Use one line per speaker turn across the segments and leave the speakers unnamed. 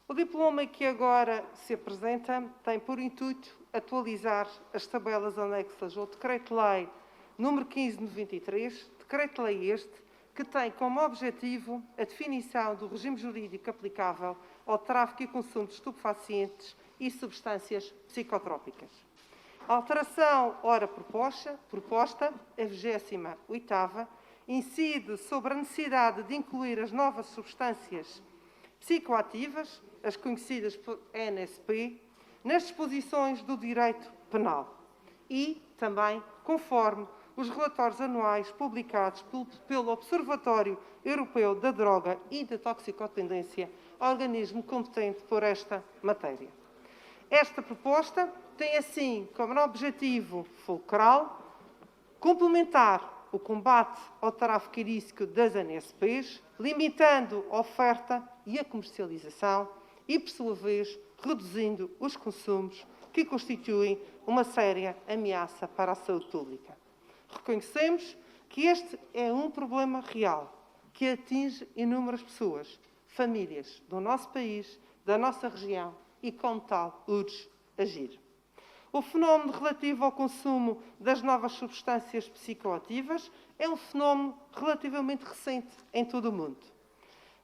O diploma que agora se apresenta tem por intuito atualizar as tabelas anexas ao Decreto-Lei nº 1593, Decreto-Lei este, que tem como objetivo a definição do regime jurídico aplicável ao tráfico e consumo de estupefacientes e substâncias psicotrópicas. A alteração ora proposta, a 28ª, incide sobre a necessidade de incluir as novas substâncias psicoativas, as conhecidas por NSP, nas disposições do direito penal e também conforme os relatórios anuais publicados pelo Observatório Europeu da Droga e da Toxicodependência, organismo competente por esta matéria. Esta proposta tem, assim, como objetivo fulcral complementar o combate ao tráfico ilícito das NSPs, limitando a oferta e a comercialização e, por sua vez, reduzindo os consumos que constituem uma séria ameaça para a saúde pública. Reconhecemos que este é um problema real, que atinge inúmeras pessoas, famílias do nosso país, da nossa região e, como tal, urge agir. O fenómeno relativo ao consumo das novas substâncias psicoativas é um fenómeno relativamente recente em todo o mundo.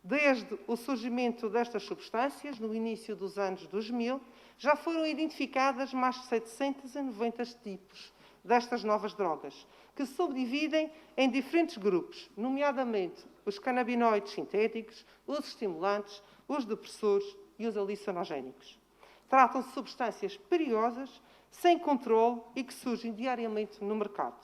Desde o surgimento destas substâncias, no início dos anos 2000, já foram identificadas mais de 790 tipos destas novas drogas, que se subdividem em diferentes grupos, nomeadamente os canabinoides sintéticos, os estimulantes, os depressores e os alucinogénicos. Tratam-se de substâncias perigosas, sem controle e que surgem diariamente no mercado.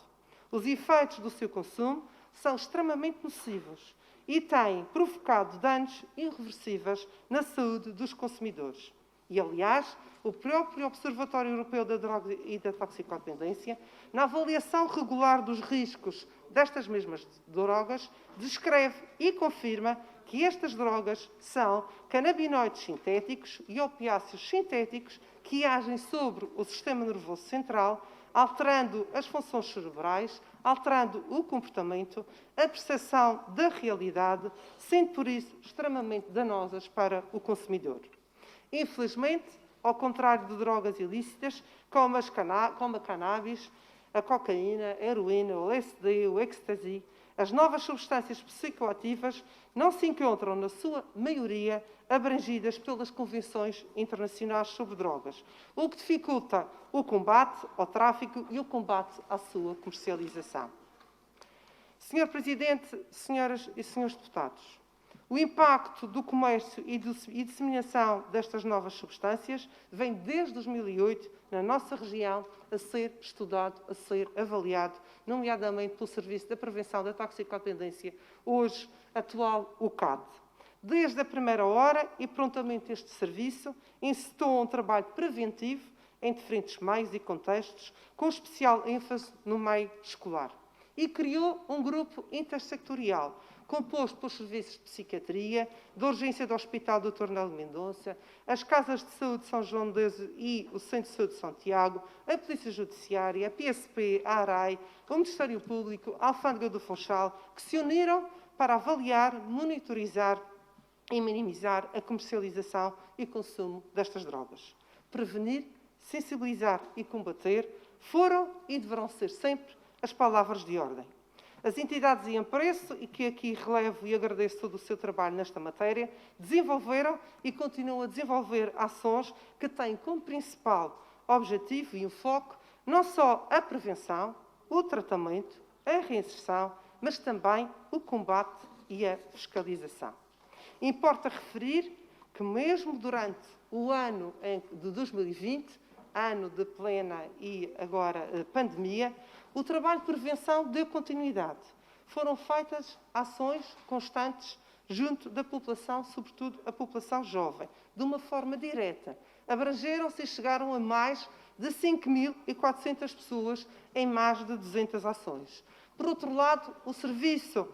Os efeitos do seu consumo são extremamente nocivos e têm provocado danos irreversíveis na saúde dos consumidores. E, aliás, o próprio Observatório Europeu da Droga e da Toxicodependência, na avaliação regular dos riscos destas mesmas drogas, descreve e confirma que estas drogas são canabinoides sintéticos e opiáceos sintéticos que agem sobre o sistema nervoso central, alterando as funções cerebrais, alterando o comportamento, a percepção da realidade, sendo por isso extremamente danosas para o consumidor. Infelizmente, ao contrário de drogas ilícitas, como a cannabis, a cocaína, a heroína, o LSD, o ecstasy, as novas substâncias psicoativas não se encontram, na sua maioria, abrangidas pelas convenções internacionais sobre drogas, o que dificulta o combate ao tráfico e o combate à sua comercialização. Senhor Presidente, senhoras e senhores deputados, o impacto do comércio e disseminação destas novas substâncias vem desde 2008, na nossa região, a ser estudado, a ser avaliado, nomeadamente pelo Serviço da Prevenção da Toxicodependência, hoje atual UCAD. Desde a primeira hora e prontamente este serviço incitou um trabalho preventivo em diferentes meios e contextos, com especial ênfase no meio escolar. E criou um grupo intersectorial, composto pelos serviços de psiquiatria, da urgência do Hospital Dr. Nelo Mendonça, as Casas de Saúde de São João de Deus e o Centro de Saúde de São Tiago, a Polícia Judiciária, a PSP, a ARAI, o Ministério Público, a Alfândega do Funchal, que se uniram para avaliar, monitorizar e minimizar a comercialização e consumo destas drogas. Prevenir, sensibilizar e combater foram e deverão ser sempre as palavras de ordem. As entidades em apreço, e que aqui relevo e agradeço todo o seu trabalho nesta matéria, desenvolveram e continuam a desenvolver ações que têm como principal objetivo e enfoque não só a prevenção, o tratamento, a reinserção, mas também o combate e a fiscalização. Importa referir que mesmo durante o ano de 2020, ano de plena e agora pandemia, o trabalho de prevenção deu continuidade. Foram feitas ações constantes junto da população, sobretudo a população jovem, de uma forma direta. Abrangeram-se e chegaram a mais de 5.400 pessoas em mais de 200 ações. Por outro lado, o serviço,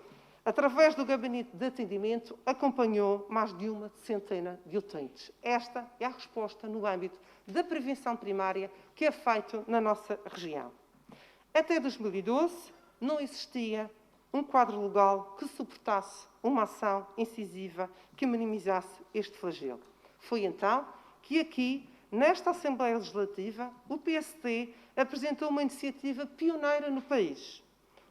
através do Gabinete de Atendimento, acompanhou mais de uma centena de utentes. Esta é a resposta no âmbito da prevenção primária que é feito na nossa região. Até 2012, não existia um quadro legal que suportasse uma ação incisiva que minimizasse este flagelo. Foi então que aqui, nesta Assembleia Legislativa, o PSD apresentou uma iniciativa pioneira no país.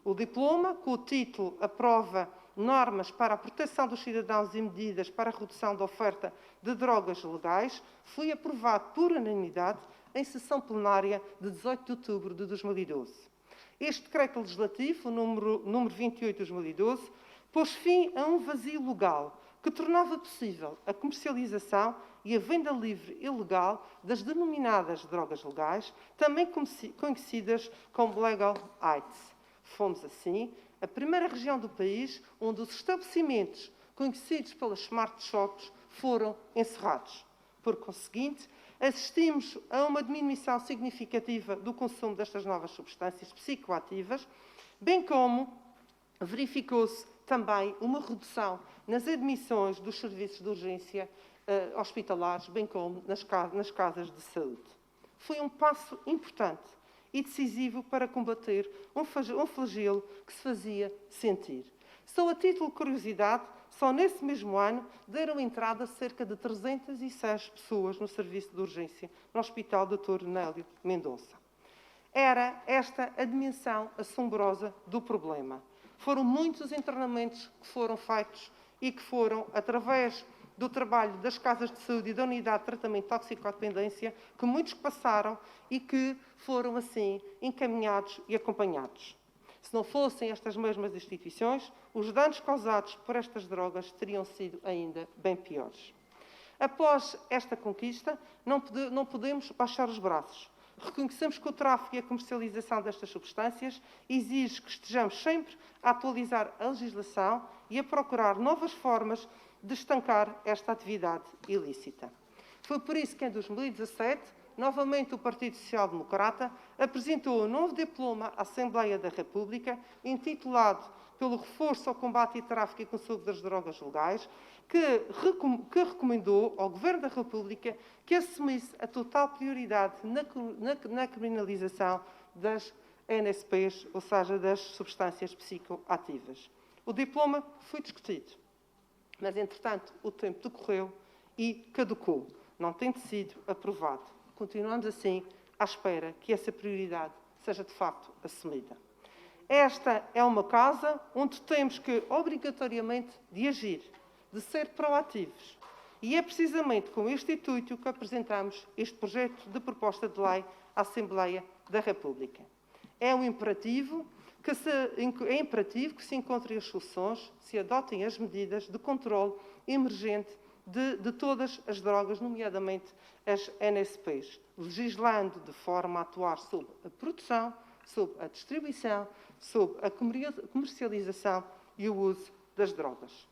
O diploma, com o título Aprova normas para a proteção dos cidadãos e medidas para a redução da oferta de drogas legais, foi aprovado por unanimidade em sessão plenária de 18 de outubro de 2012. Este decreto legislativo, o número 28 de 2012, pôs fim a um vazio legal que tornava possível a comercialização e a venda livre e legal das denominadas drogas legais, também conhecidas como Legal AIDS. Fomos, assim, a primeira região do país onde os estabelecimentos conhecidos pelas smart shops foram encerrados. Por conseguinte, assistimos a uma diminuição significativa do consumo destas novas substâncias psicoativas, bem como verificou-se também uma redução nas admissões dos serviços de urgência hospitalares, bem como nas casas de saúde. Foi um passo importante e decisivo para combater um flagelo que se fazia sentir. Só a título de curiosidade, só nesse mesmo ano deram entrada cerca de 306 pessoas no serviço de urgência no Hospital Dr. Nélio Mendonça. Era esta a dimensão assombrosa do problema. Foram muitos os internamentos que foram feitos e que foram, através do trabalho das casas de saúde e da unidade de tratamento de toxicodependência, que muitos passaram e que foram, assim, encaminhados e acompanhados. Se não fossem estas mesmas instituições, os danos causados por estas drogas teriam sido ainda bem piores. Após esta conquista, não podemos baixar os braços. Reconhecemos que o tráfico e a comercialização destas substâncias exige que estejamos sempre a atualizar a legislação e a procurar novas formas de estancar esta atividade ilícita. Foi por isso que, em 2017, novamente o Partido Social Democrata apresentou um novo diploma à Assembleia da República, intitulado pelo reforço ao combate e tráfico e consumo das drogas legais, que recomendou ao Governo da República que assumisse a total prioridade na criminalização das NSPs, ou seja, das substâncias psicoativas. O diploma foi discutido, mas, entretanto, o tempo decorreu e caducou. Não tem sido aprovado. Continuamos, assim, à espera que essa prioridade seja, de facto, assumida. Esta é uma causa onde temos que, obrigatoriamente, de agir, de ser proativos. E é precisamente com este intuito que apresentamos este projeto de proposta de lei à Assembleia da República. É imperativo que se encontrem as soluções, se adotem as medidas de controle emergente de todas as drogas, nomeadamente as NSPs, legislando de forma a atuar sobre a produção, sobre a distribuição, sobre a comercialização e o uso das drogas.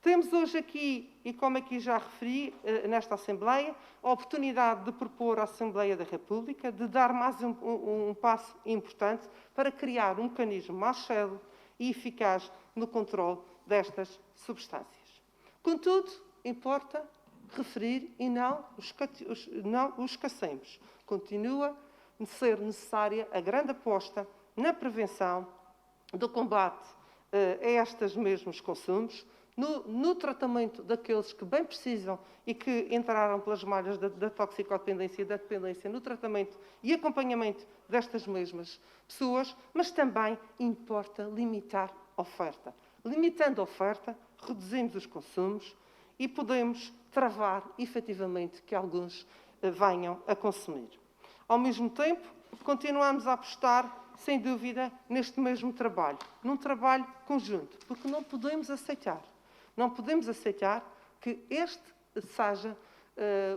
Temos hoje aqui, e como aqui já referi nesta Assembleia, a oportunidade de propor à Assembleia da República de dar mais um passo importante para criar um mecanismo mais célere e eficaz no controle destas substâncias. Contudo, importa referir e não os esquecemos. Continua a ser necessária a grande aposta na prevenção do combate a estes mesmos consumos, no tratamento daqueles que bem precisam e que entraram pelas malhas da toxicodependência e da dependência, no tratamento e acompanhamento destas mesmas pessoas, mas também importa limitar a oferta. Limitando a oferta, reduzimos os consumos e podemos travar, efetivamente, que alguns venham a consumir. Ao mesmo tempo, continuamos a apostar, sem dúvida, neste mesmo trabalho, num trabalho conjunto, porque não podemos aceitar que este seja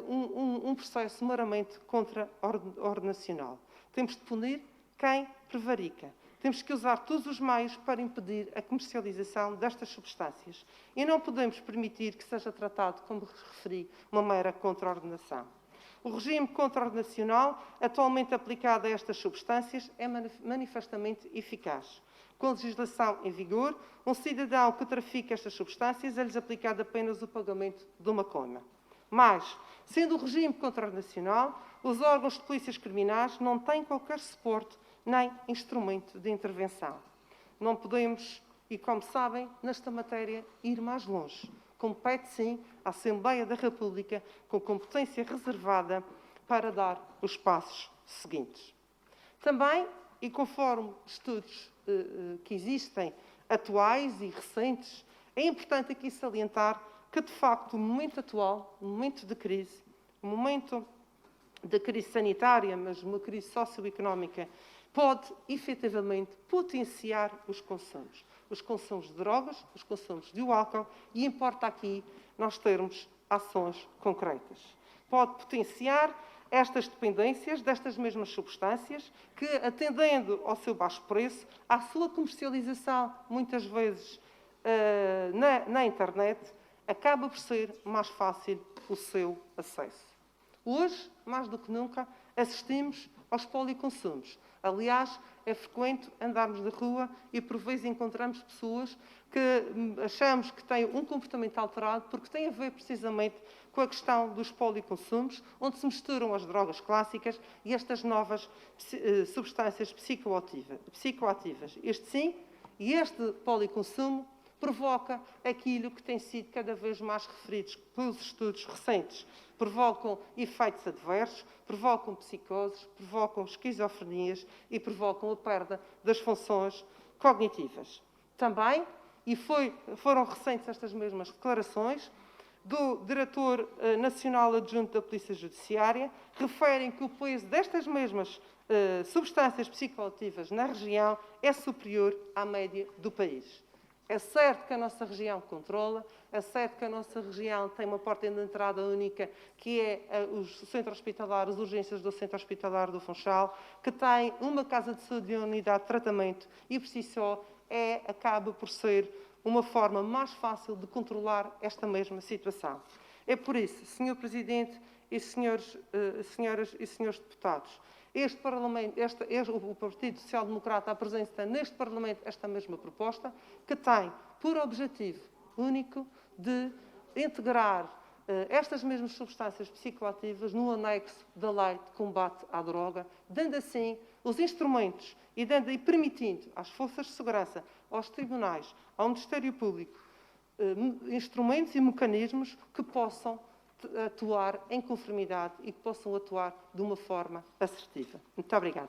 um processo meramente contra-ordenacional. Temos de punir quem prevarica. Temos que usar todos os meios para impedir a comercialização destas substâncias. E não podemos permitir que seja tratado, como referi, uma mera contra-ordenação. O regime contra-ordenacional atualmente aplicado a estas substâncias é manifestamente eficaz. Com a legislação em vigor, um cidadão que trafica estas substâncias é-lhes aplicado apenas o pagamento de uma coima. Mas, sendo o regime contra-ordenacional, os órgãos de polícias criminais não têm qualquer suporte nem instrumento de intervenção. Não podemos e, como sabem, nesta matéria, ir mais longe. Compete, sim, à Assembleia da República, com competência reservada, para dar os passos seguintes. Também, e conforme estudos que existem, atuais e recentes, é importante aqui salientar que, de facto, o momento atual, o momento de crise, o momento da crise sanitária, mas uma crise socioeconómica, pode, efetivamente, potenciar os consumos de drogas, os consumos de álcool, e importa aqui nós termos ações concretas. Pode potenciar estas dependências destas mesmas substâncias que, atendendo ao seu baixo preço, à sua comercialização, muitas vezes na internet, acaba por ser mais fácil o seu acesso. Hoje, mais do que nunca, assistimos aos policonsumos. Aliás, é frequente andarmos na rua e, por vezes, encontramos pessoas que achamos que têm um comportamento alterado porque tem a ver, precisamente, com a questão dos policonsumos, onde se misturam as drogas clássicas e estas novas substâncias psicoativas. Este sim, e este policonsumo provoca aquilo que tem sido cada vez mais referido pelos estudos recentes. Provocam efeitos adversos, provocam psicoses, provocam esquizofrenias e provocam a perda das funções cognitivas. Também, e foram recentes estas mesmas declarações, do Diretor Nacional Adjunto da Polícia Judiciária, referem que o peso destas mesmas substâncias psicoativas na região é superior à média do país. É certo que a nossa região controla, é certo que a nossa região tem uma porta de entrada única, que é o centro hospitalar, as urgências do centro hospitalar do Funchal, que tem uma casa de saúde e uma unidade de tratamento e, por si só, acaba por ser uma forma mais fácil de controlar esta mesma situação. É por isso, Sr. Presidente e senhoras e senhores deputados, este Parlamento, o Partido Social Democrata apresenta neste Parlamento esta mesma proposta, que tem por objetivo único de integrar estas mesmas substâncias psicoativas no anexo da Lei de Combate à Droga, dando assim os instrumentos e permitindo às forças de segurança, aos tribunais, ao Ministério Público, instrumentos e mecanismos que possam atuar em conformidade e que possam atuar de uma forma assertiva. Muito obrigada.